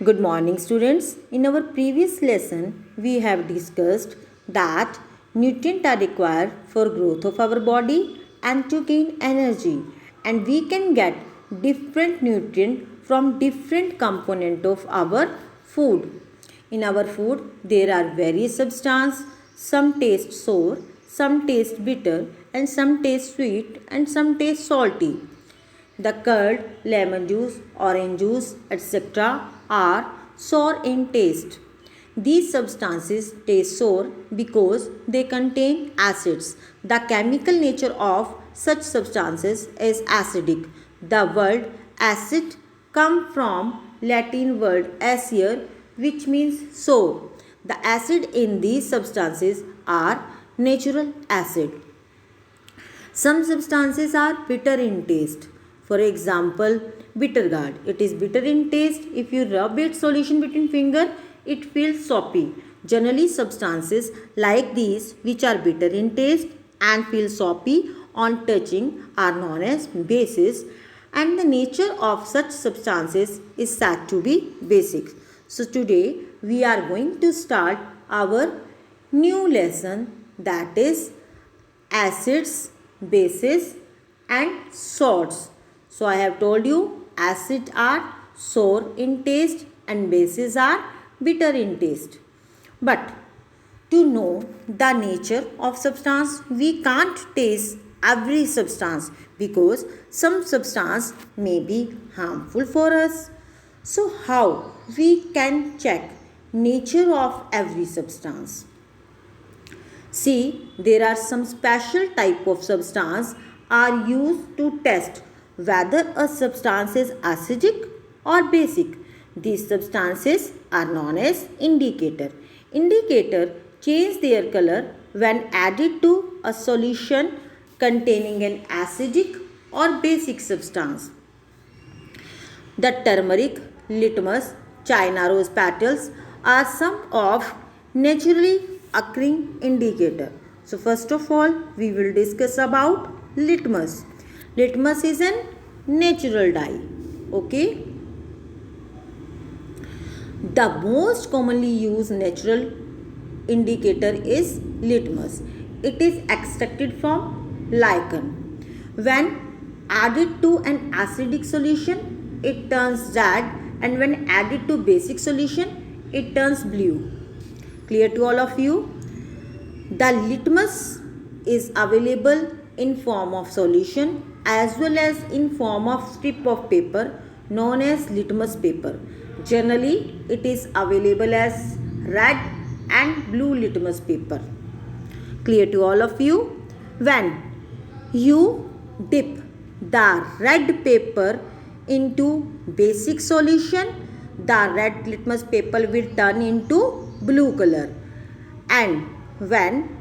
Good morning, students. In our previous lesson, we have discussed that nutrients are required for growth of our body and to gain energy, and we can get different nutrients from different component of our food. In our food, there are various substances. Some taste sour, some taste bitter, and some taste sweet, and some taste salty. The curd, lemon juice, orange juice, etc. are sour in taste. These substances taste sour because they contain acids. The chemical nature of such substances is acidic. The word acid comes from Latin word acer, which means sour. The acid in these substances are natural acid. Some substances are bitter in taste. For example, bitter gourd. It is bitter in taste. If you rub its solution between finger, it feels soppy. Generally, substances like these, which are bitter in taste and feel soppy on touching, are known as bases, and the nature of such substances is said to be basic. So today we are going to start our new lesson, that is acids, bases and salts. So I have told you acids are sour in taste and bases are bitter in taste. But to know the nature of substance, we can't taste every substance because some substance may be harmful for us. So how we can check nature of every substance? See, there are some special type of substance are used to test whether a substance is acidic or basic. These substances are known as indicator. Indicator change their color when added to a solution containing an acidic or basic substance. The turmeric, litmus, China rose petals are some of naturally occurring indicator. So first of all, we will discuss about litmus. Litmus is an natural dye. Okay. The most commonly used natural indicator is litmus. It is extracted from lichen. When added to an acidic solution, it turns red, and when added to basic solution, it turns blue. Clear to all of you? The litmus is available in form of solution as well as in form of strip of paper known as litmus paper. Generally, it is available as red and blue litmus paper. Clear to all of you? When you dip the red paper into basic solution, the red litmus paper will turn into blue color, and when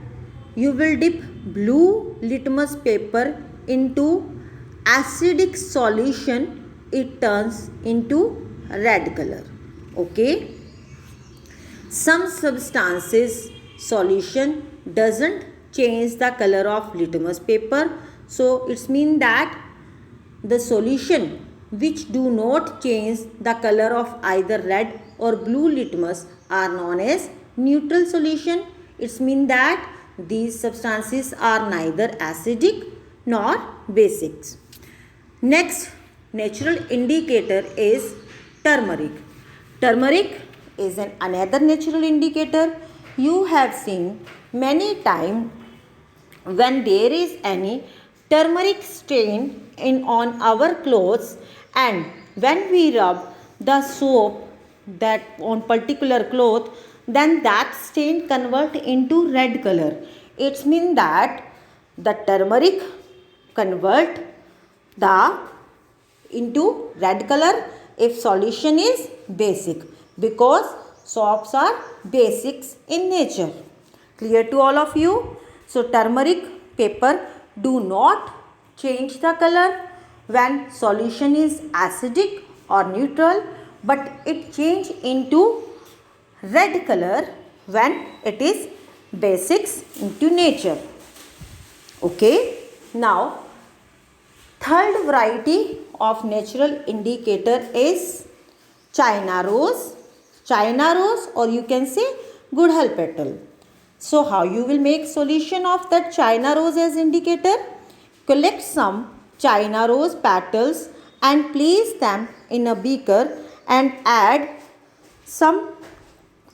you will dip blue litmus paper into acidic solution, it turns into red color. Okay. Some substances solution doesn't change the color of litmus paper, so it's mean that the solution which do not change the color of either red or blue litmus are known as neutral solution. It's mean that these substances are neither acidic nor basic. Next natural indicator is turmeric. Turmeric is another natural indicator. You have seen many times when there is any turmeric stain on our clothes, and when we rub the soap that on particular cloth, then that stain convert into red color. It means that the turmeric convert the into red color if solution is basic, because soaps are basics in nature. Clear to all of you? So turmeric paper do not change the color when solution is acidic or neutral, but it change into red color when it is basics into nature. Okay. Now third variety of natural indicator is China rose, or you can say Gudhal petal. So how you will make solution of that China rose as indicator? Collect some China rose petals and place them in a beaker and add some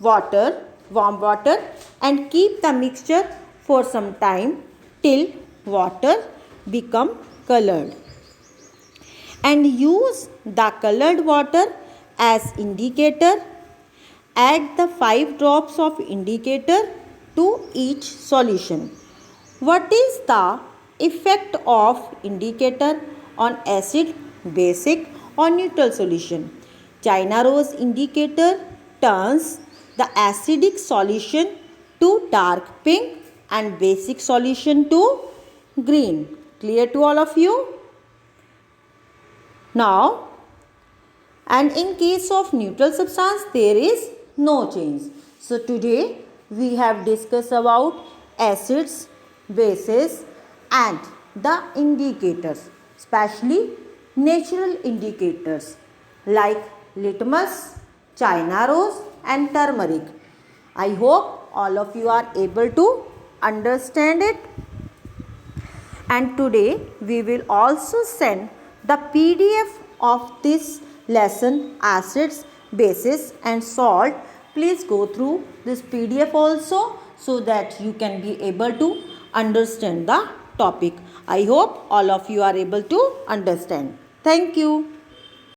warm water, and keep the mixture for some time till water become colored, and use the colored water as indicator. Add the 5 drops of indicator to each solution. What is the effect of indicator on acid, basic or neutral solution? China rose indicator turns the acidic solution to dark pink and basic solution to green. Clear to all of you? Now, and in case of neutral substance, there is no change. So today we have discussed about acids, bases and the indicators, especially natural indicators like litmus, China rose and turmeric. I hope all of you are able to understand it. And today we will also send the PDF of this lesson, acids, bases and salt. Please go through this PDF also, so that you can be able to understand the topic. I hope all of you are able to understand. Thank you.